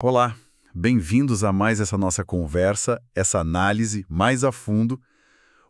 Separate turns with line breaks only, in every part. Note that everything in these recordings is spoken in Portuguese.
Olá, bem-vindos a mais essa nossa conversa, essa análise mais a fundo.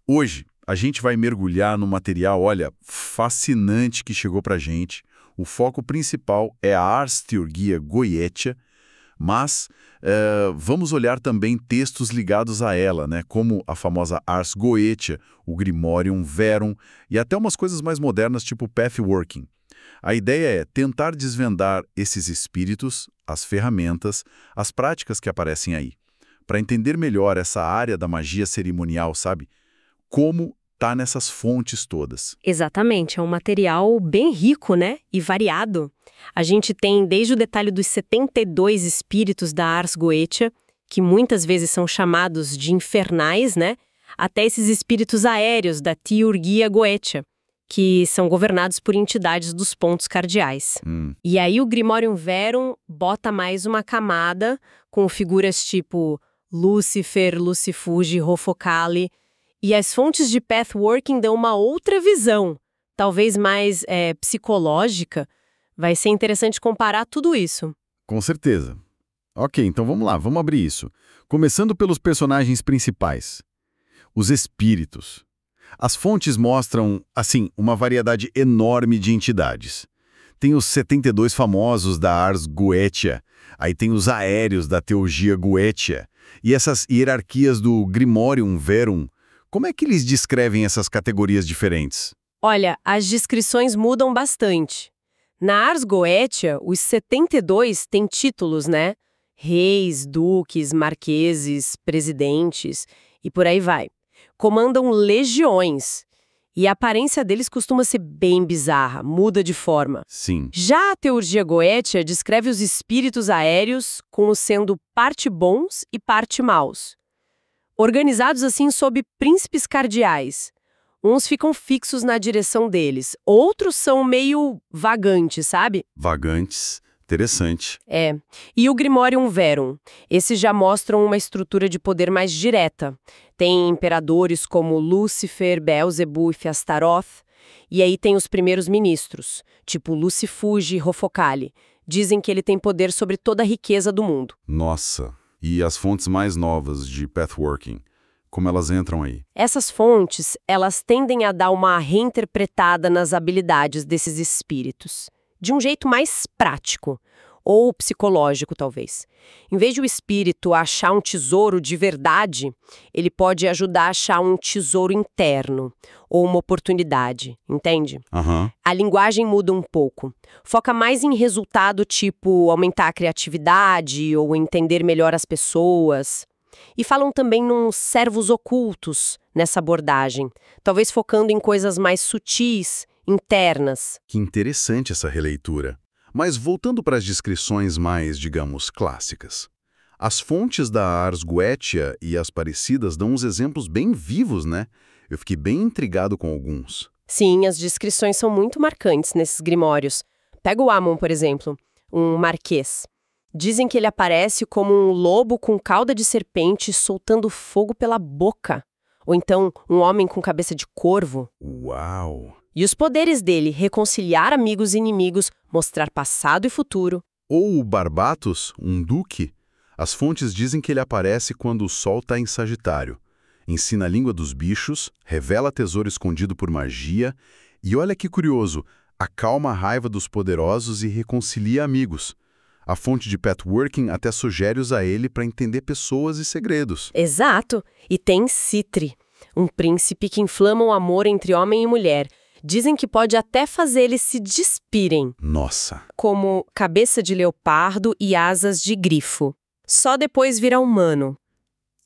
Hoje a gente vai mergulhar no material, olha, fascinante que chegou pra gente. O foco principal é a Ars Theurgia Goetia, mas vamos olhar também textos ligados a ela, né, como a famosa Ars Goetia, o Grimorium Verum e até umas coisas mais modernas tipo Pathworking. A ideia é tentar desvendar esses espíritos, as ferramentas, as práticas que aparecem aí, para entender melhor essa área da magia cerimonial, sabe? Como tá nessas fontes todas.
Exatamente, é um material bem rico, né? E variado. A gente tem desde o detalhe dos 72 espíritos da Ars Goetia, que muitas vezes são chamados de infernais, né? Até esses espíritos aéreos da Theurgia Goetia, que são governados por entidades dos pontos cardeais. E aí o Grimorium Verum bota mais uma camada com figuras tipo Lúcifer, Lucifuge, Rofocale. E as fontes de Pathworking dão uma outra visão, talvez mais psicológica. Vai ser interessante comparar tudo isso.
Com certeza. Ok, então vamos lá, vamos abrir isso. Começando pelos personagens principais. Os espíritos. As fontes mostram, assim, uma variedade enorme de entidades. Tem os 72 famosos da Ars Goetia, aí tem os aéreos da Theurgia Goetia, e essas hierarquias do Grimorium Verum. Como é que eles descrevem essas categorias diferentes?
Olha, as descrições mudam bastante. Na Ars Goetia, os 72 têm títulos, né? Reis, duques, marqueses, presidentes e por aí vai. Comandam legiões. E a aparência deles costuma ser bem bizarra, muda de forma.
Sim.
Já a Theurgia Goetia descreve os espíritos aéreos como sendo parte bons e parte maus. Organizados assim sob príncipes cardeais. Uns ficam fixos na direção deles, outros são meio vagantes, sabe?
Vagantes. Interessante.
É. E o Grimorium Verum? Esses já mostram uma estrutura de poder mais direta. Tem imperadores como Lúcifer, Beelzebub e Astaroth. E aí tem os primeiros ministros, tipo Lucifuge e Rofocale. Dizem que ele tem poder sobre toda a riqueza do mundo.
Nossa. E as fontes mais novas de Pathworking? Como elas entram aí?
Essas fontes, elas tendem a dar uma reinterpretada nas habilidades desses espíritos, de um jeito mais prático, ou psicológico, talvez. Em vez de o espírito achar um tesouro de verdade, ele pode ajudar a achar um tesouro interno, ou uma oportunidade, entende? A linguagem muda um pouco. Foca mais em resultado tipo aumentar a criatividade ou entender melhor as pessoas. E falam também nos servos ocultos nessa abordagem, talvez focando em coisas mais sutis, internas.
Que interessante essa releitura. Mas voltando para as descrições mais, digamos, clássicas. As fontes da Ars Goetia e as parecidas dão uns exemplos bem vivos, né? Eu fiquei bem intrigado com alguns.
Sim, as descrições são muito marcantes nesses grimórios. Pega o Ammon, por exemplo, um marquês. Dizem que ele aparece como um lobo com cauda de serpente soltando fogo pela boca. Ou então, um homem com cabeça de corvo.
Uau!
E os poderes dele, reconciliar amigos e inimigos, mostrar passado e futuro.
Ou o Barbatos, um duque. As fontes dizem que ele aparece quando o sol está em Sagitário. Ensina a língua dos bichos, revela tesouro escondido por magia e, olha que curioso, acalma a raiva dos poderosos e reconcilia amigos. A fonte de Pathworking até sugere a ele para entender pessoas e segredos.
Exato. E tem Citri, um príncipe que inflama o amor entre homem e mulher. Dizem que pode até fazer eles se despirem.
Nossa!
Como cabeça de leopardo e asas de grifo. Só depois vira humano.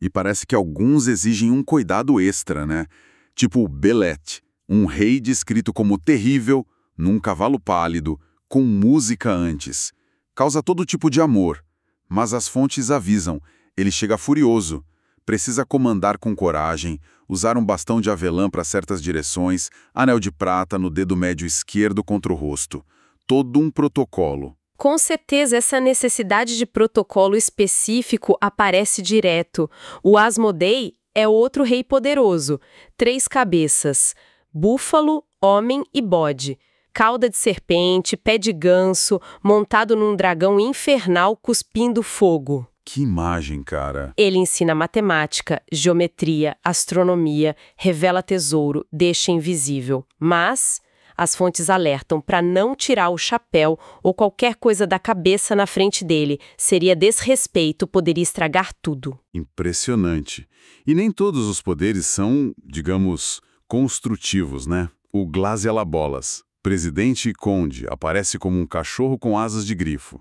E parece que alguns exigem um cuidado extra, né? Tipo Belete, um rei descrito como terrível, num cavalo pálido, com música antes. Causa todo tipo de amor, mas as fontes avisam, ele chega furioso. Precisa comandar com coragem, usar um bastão de avelã para certas direções, anel de prata no dedo médio esquerdo contra o rosto. Todo um protocolo.
Com certeza, essa necessidade de protocolo específico aparece direto. O Asmodei é outro rei poderoso. 3 cabeças: búfalo, homem e bode. Cauda de serpente, pé de ganso, montado num dragão infernal cuspindo fogo.
Que imagem, cara.
Ele ensina matemática, geometria, astronomia, revela tesouro, deixa invisível. Mas as fontes alertam para não tirar o chapéu ou qualquer coisa da cabeça na frente dele. Seria desrespeito, poderia estragar tudo.
Impressionante. E nem todos os poderes são, digamos, construtivos, né? O Glazialabolas, presidente e conde, aparece como um cachorro com asas de grifo.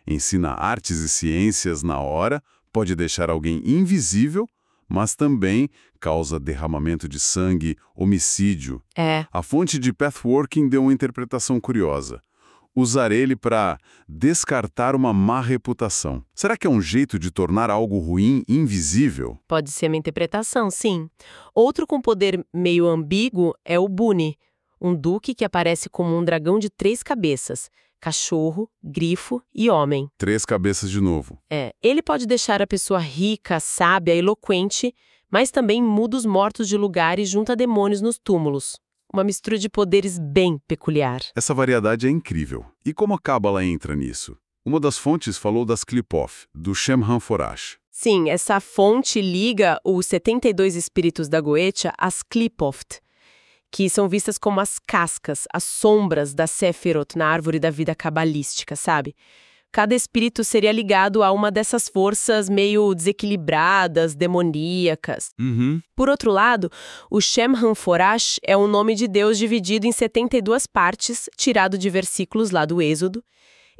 Ensina artes e ciências na hora, pode deixar alguém invisível, mas também causa derramamento de sangue, homicídio. A fonte de Pathworking deu uma interpretação curiosa. Usar ele para descartar uma má reputação. Será que é um jeito de tornar algo ruim invisível?
Pode ser uma interpretação, sim. Outro com poder meio ambíguo é o Buni, um duque que aparece como um dragão de 3 cabeças. Cachorro, grifo e homem.
3 cabeças de novo.
Ele pode deixar a pessoa rica, sábia, eloquente, mas também muda os mortos de lugar e junta demônios nos túmulos. Uma mistura de poderes bem peculiar.
Essa variedade é incrível. E como a Cábala entra nisso? Uma das fontes falou das Qliphoth, do Shem HaMephorash.
Sim, essa fonte liga os 72 espíritos da Goetia às Qliphoth, que são vistas como as cascas, as sombras da Sephiroth na árvore da vida cabalística, sabe? Cada espírito seria ligado a uma dessas forças meio desequilibradas, demoníacas. Por outro lado, o Shem HaMephorash é um nome de Deus dividido em 72 partes, tirado de versículos lá do Êxodo.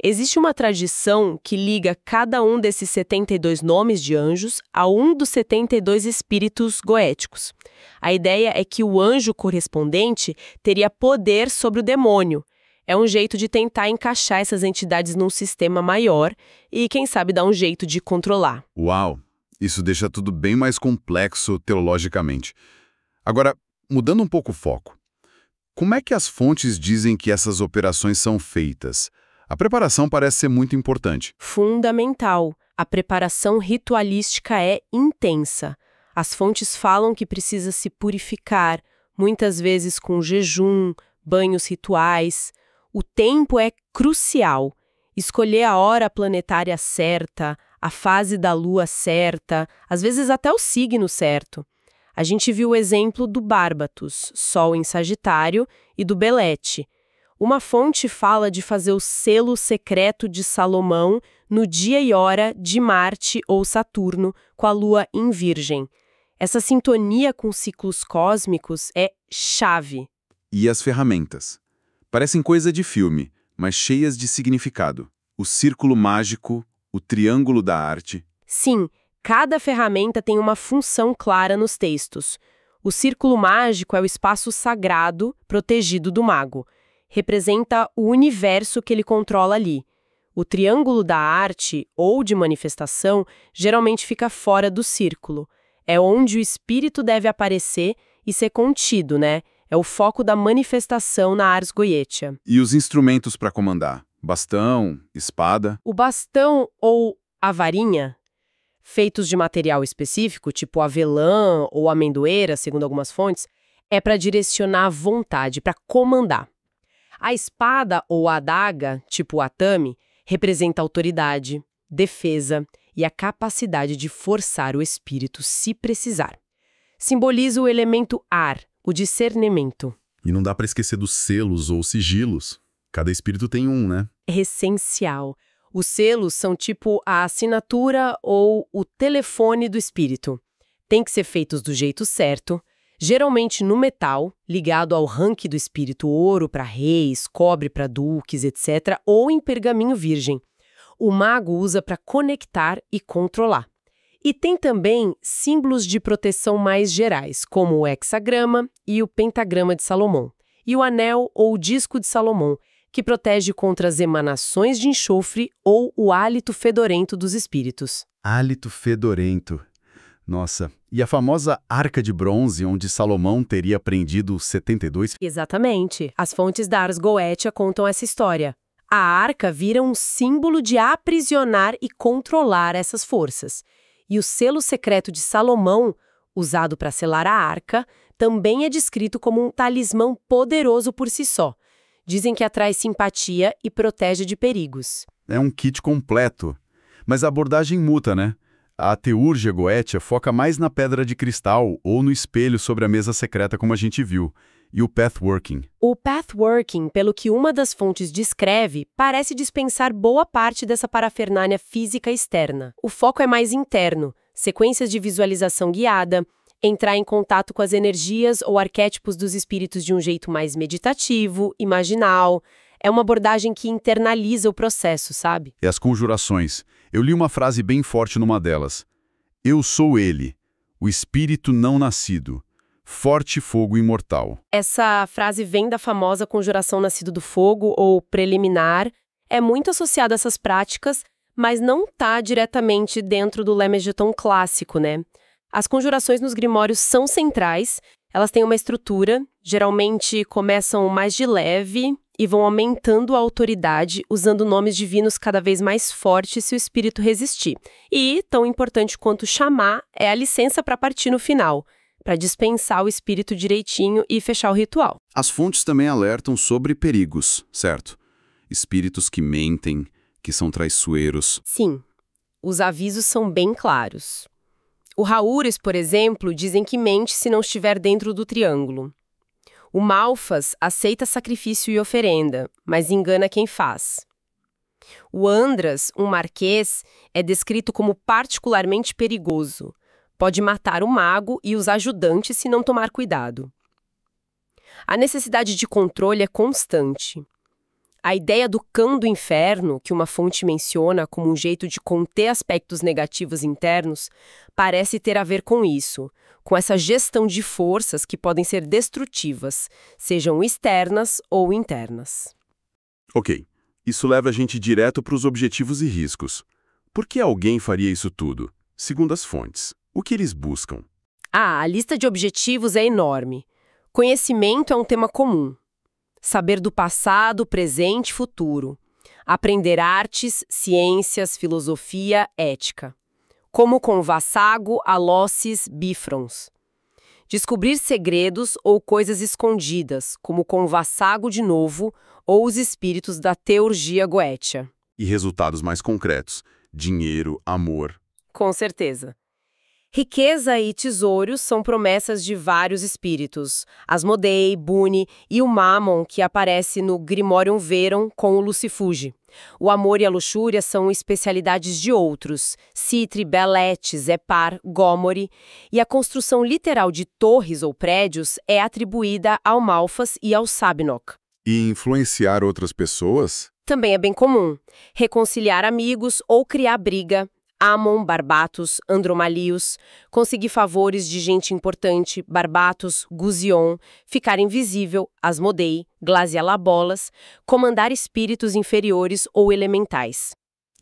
Existe uma tradição que liga cada um desses 72 nomes de anjos a um dos 72 espíritos goéticos. A ideia é que o anjo correspondente teria poder sobre o demônio. É um jeito de tentar encaixar essas entidades num sistema maior e, quem sabe, dar um jeito de controlar.
Uau! Isso deixa tudo bem mais complexo teologicamente. Agora, mudando um pouco o foco. Como é que as fontes dizem que essas operações são feitas? A preparação parece ser muito importante.
Fundamental. A preparação ritualística é intensa. As fontes falam que precisa se purificar, muitas vezes com jejum, banhos rituais. O tempo é crucial. Escolher a hora planetária certa, a fase da lua certa, às vezes até o signo certo. A gente viu o exemplo do Bárbatos, Sol em Sagitário, e do Belete. Uma fonte fala de fazer o selo secreto de Salomão no dia e hora de Marte ou Saturno, com a lua em Virgem. Essa sintonia com ciclos cósmicos é chave.
E as ferramentas? Parecem coisa de filme, mas cheias de significado. O círculo mágico, o triângulo da arte.
Sim, cada ferramenta tem uma função clara nos textos. O círculo mágico é o espaço sagrado, protegido do mago. Representa o universo que ele controla ali. O triângulo da arte, ou de manifestação, geralmente fica fora do círculo. É onde o espírito deve aparecer e ser contido, né? É o foco da manifestação na Ars Goetia.
E os instrumentos para comandar? Bastão, espada?
O bastão ou a varinha, feitos de material específico, tipo avelã ou amendoeira, segundo algumas fontes, é para direcionar a vontade, para comandar. A espada ou a adaga, tipo o atame, representa autoridade, defesa e a capacidade de forçar o espírito se precisar. Simboliza o elemento ar, o discernimento.
E não dá para esquecer dos selos ou sigilos. Cada espírito tem um, né?
É essencial. Os selos são tipo a assinatura ou o telefone do espírito. Tem que ser feitos do jeito certo, geralmente no metal, ligado ao rank do espírito, ouro para reis, cobre para duques, etc., ou em pergaminho virgem. O mago usa para conectar e controlar. E tem também símbolos de proteção mais gerais, como o hexagrama e o pentagrama de Salomão, e o anel ou o disco de Salomão, que protege contra as emanações de enxofre ou o hálito fedorento dos espíritos.
Hálito fedorento. Nossa, e a famosa Arca de Bronze, onde Salomão teria prendido os 72?
Exatamente. As fontes da Ars Goetia contam essa história. A arca vira um símbolo de aprisionar e controlar essas forças. E o selo secreto de Salomão, usado para selar a arca, também é descrito como um talismã poderoso por si só. Dizem que atrai simpatia e protege de perigos.
É um kit completo. Mas a abordagem muda, né? A teurgia goetia foca mais na pedra de cristal ou no espelho sobre a mesa secreta, como a gente viu. E o pathworking?
O pathworking, pelo que uma das fontes descreve, parece dispensar boa parte dessa parafernália física externa. O foco é mais interno, sequências de visualização guiada, entrar em contato com as energias ou arquétipos dos espíritos de um jeito mais meditativo, imaginal. É uma abordagem que internaliza o processo, sabe?
E as conjurações. Eu li uma frase bem forte numa delas. Eu sou ele, o espírito não nascido, forte fogo imortal.
Essa frase vem da famosa conjuração Nascido do Fogo, ou preliminar. É muito associada a essas práticas, mas não está diretamente dentro do Lemegeton clássico, né? As conjurações nos grimórios são centrais, elas têm uma estrutura, geralmente começam mais de leve e vão aumentando a autoridade, usando nomes divinos cada vez mais fortes se o espírito resistir. E, tão importante quanto chamar, é a licença para partir no final, para dispensar o espírito direitinho e fechar o ritual.
As fontes também alertam sobre perigos, certo? Espíritos que mentem, que são traiçoeiros.
Sim, os avisos são bem claros. O Haures, por exemplo, dizem que mente se não estiver dentro do triângulo. O Malfas aceita sacrifício e oferenda, mas engana quem faz. O Andras, um marquês, é descrito como particularmente perigoso. Pode matar o mago e os ajudantes se não tomar cuidado. A necessidade de controle é constante. A ideia do cão do inferno, que uma fonte menciona como um jeito de conter aspectos negativos internos, parece ter a ver com isso, com essa gestão de forças que podem ser destrutivas, sejam externas ou internas.
Ok, isso leva a gente direto para os objetivos e riscos. Por que alguém faria isso tudo? Segundo as fontes, o que eles buscam?
A lista de objetivos é enorme. Conhecimento é um tema comum. Saber do passado, presente e futuro. Aprender artes, ciências, filosofia, ética. Como com Vassago, Alossis, Bifrons. Descobrir segredos ou coisas escondidas, como com Vassago de novo ou os espíritos da teurgia goetia.
E resultados mais concretos. Dinheiro, amor.
Com certeza. Riqueza e tesouros são promessas de vários espíritos, Asmodei, Buni e o Mammon, que aparece no Grimorium Verum com o Lucifuge. O amor e a luxúria são especialidades de outros, Citri, Belete, Zepar, Gomori, e a construção literal de torres ou prédios é atribuída ao Malfas e ao Sabinok.
E influenciar outras pessoas?
Também é bem comum. Reconciliar amigos ou criar briga. Amon, Barbatos, Andromalius, conseguir favores de gente importante, Barbatos, Guzion, ficar invisível, Asmodei, Glazialabolas, comandar espíritos inferiores ou elementais.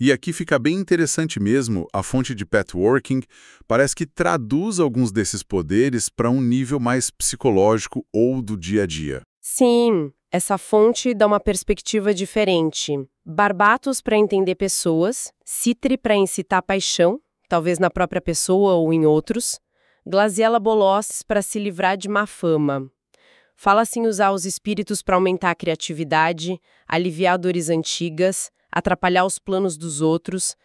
E aqui fica bem interessante mesmo, a fonte de pathworking parece que traduz alguns desses poderes para um nível mais psicológico ou do dia a dia.
Sim, essa fonte dá uma perspectiva diferente. Barbatos para entender pessoas, Citri para incitar paixão, talvez na própria pessoa ou em outros, Glazialabolosses para se livrar de má fama. Fala-se em usar os espíritos para aumentar a criatividade, aliviar dores antigas, atrapalhar os planos dos outros.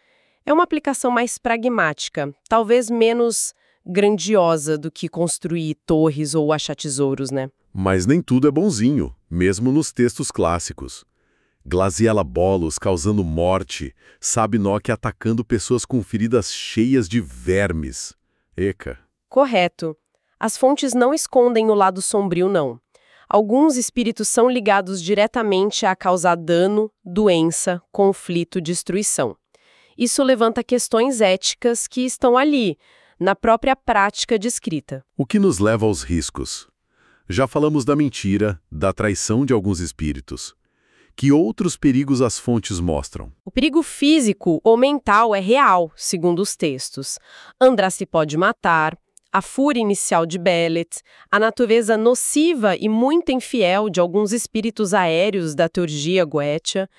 É uma aplicação mais pragmática, talvez menos grandiosa do que construir torres ou achar tesouros, né?
Mas nem tudo é bonzinho, mesmo nos textos clássicos. Glazialabolos causando morte, Sabinok atacando pessoas com feridas cheias de vermes. Eca.
Correto. As fontes não escondem o lado sombrio, não. Alguns espíritos são ligados diretamente a causar dano, doença, conflito, destruição. Isso levanta questões éticas que estão ali, na própria prática descrita.
O que nos leva aos riscos? Já falamos da mentira, da traição de alguns espíritos. Que outros perigos as fontes mostram?
O perigo físico ou mental é real, segundo os textos. Andraste pode matar, a fúria inicial de Belet, a natureza nociva e muito infiel de alguns espíritos aéreos da teurgia goetia,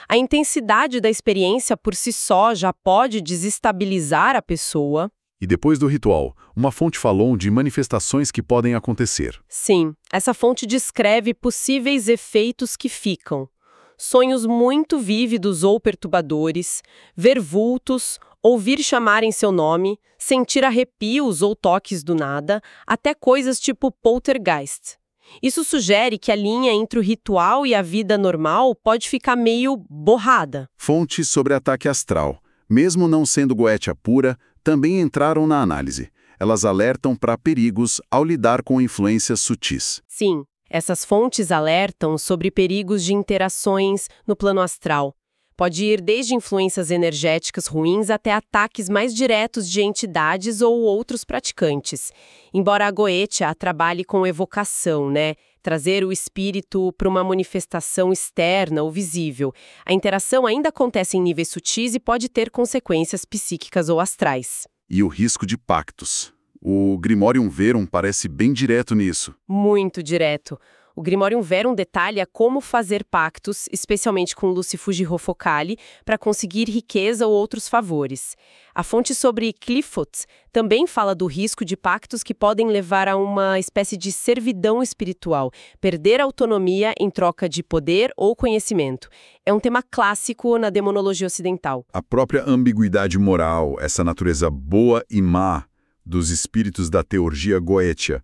a intensidade da experiência por si só já pode desestabilizar a pessoa.
E depois do ritual, uma fonte falou de manifestações que podem acontecer.
Sim, essa fonte descreve possíveis efeitos que ficam. Sonhos muito vívidos ou perturbadores, ver vultos, ouvir chamarem seu nome, sentir arrepios ou toques do nada, até coisas tipo poltergeist. Isso sugere que a linha entre o ritual e a vida normal pode ficar meio borrada.
Fontes sobre ataque astral, mesmo não sendo goetia pura, também entraram na análise. Elas alertam para perigos ao lidar com influências sutis.
Sim, essas fontes alertam sobre perigos de interações no plano astral. Pode ir desde influências energéticas ruins até ataques mais diretos de entidades ou outros praticantes. Embora a goetia trabalhe com evocação, trazer o espírito para uma manifestação externa ou visível, a interação ainda acontece em níveis sutis e pode ter consequências psíquicas ou astrais.
E o risco de pactos. O Grimorium Verum parece bem direto nisso.
Muito direto. O Grimorium Verum detalha como fazer pactos, especialmente com Lucifuge Rofocali, para conseguir riqueza ou outros favores. A fonte sobre Clifford também fala do risco de pactos que podem levar a uma espécie de servidão espiritual, perder autonomia em troca de poder ou conhecimento. É um tema clássico na demonologia ocidental.
A própria ambiguidade moral, essa natureza boa e má dos espíritos da teurgia goetia,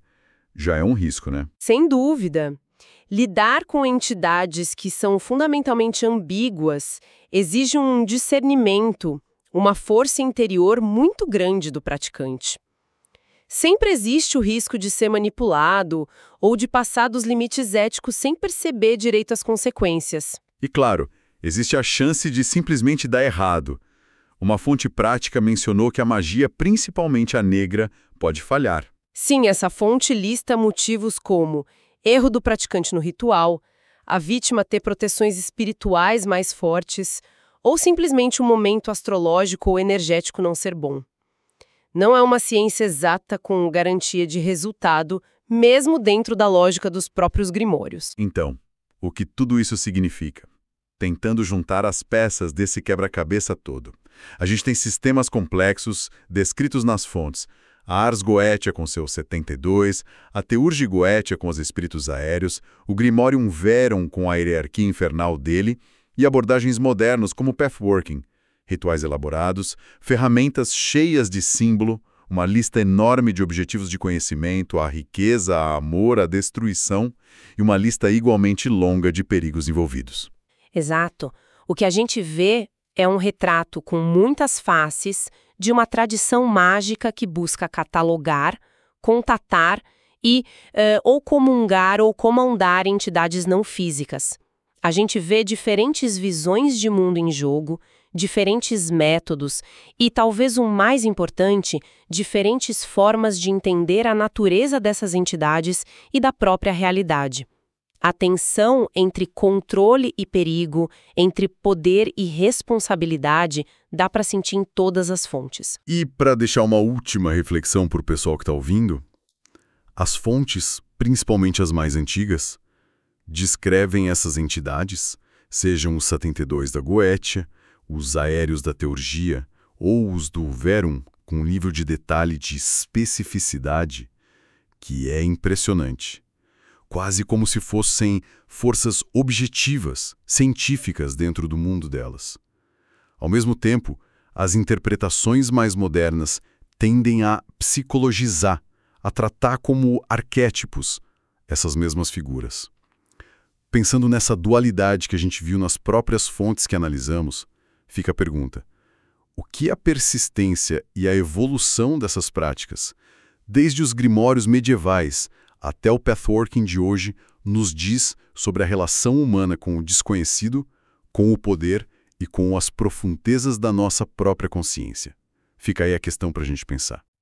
já é um risco, né?
Sem dúvida. Lidar com entidades que são fundamentalmente ambíguas exige um discernimento, uma força interior muito grande do praticante. Sempre existe o risco de ser manipulado ou de passar dos limites éticos sem perceber direito as consequências.
E claro, existe a chance de simplesmente dar errado. Uma fonte prática mencionou que a magia, principalmente a negra, pode falhar.
Sim, essa fonte lista motivos como erro do praticante no ritual, a vítima ter proteções espirituais mais fortes, ou simplesmente um momento astrológico ou energético não ser bom. Não é uma ciência exata com garantia de resultado, mesmo dentro da lógica dos próprios grimórios.
Então, o que tudo isso significa? Tentando juntar as peças desse quebra-cabeça todo. A gente tem sistemas complexos, descritos nas fontes, a Ars Goetia com seus 72, a Teurgia Goetia com os espíritos aéreos, o Grimorium Verum com a hierarquia infernal dele e abordagens modernas como Pathworking, rituais elaborados, ferramentas cheias de símbolo, uma lista enorme de objetivos de conhecimento, a riqueza, a amor, a destruição e uma lista igualmente longa de perigos envolvidos.
Exato. O que a gente vê é um retrato com muitas faces de uma tradição mágica que busca catalogar, contatar e ou comungar ou comandar entidades não físicas. A gente vê diferentes visões de mundo em jogo, diferentes métodos e, talvez o mais importante, diferentes formas de entender a natureza dessas entidades e da própria realidade. A tensão entre controle e perigo, entre poder e responsabilidade, dá para sentir em todas as fontes.
E para deixar uma última reflexão para o pessoal que está ouvindo, as fontes, principalmente as mais antigas, descrevem essas entidades, sejam os 72 da Goetia, os aéreos da Teurgia ou os do Verum, com um nível de detalhe de especificidade que é impressionante. Quase como se fossem forças objetivas, científicas dentro do mundo delas. Ao mesmo tempo, as interpretações mais modernas tendem a psicologizar, a tratar como arquétipos essas mesmas figuras. Pensando nessa dualidade que a gente viu nas próprias fontes que analisamos, fica a pergunta: o que a persistência e a evolução dessas práticas, desde os grimórios medievais até o pathworking de hoje, nos diz sobre a relação humana com o desconhecido, com o poder e com as profundezas da nossa própria consciência? Fica aí a questão para a gente pensar.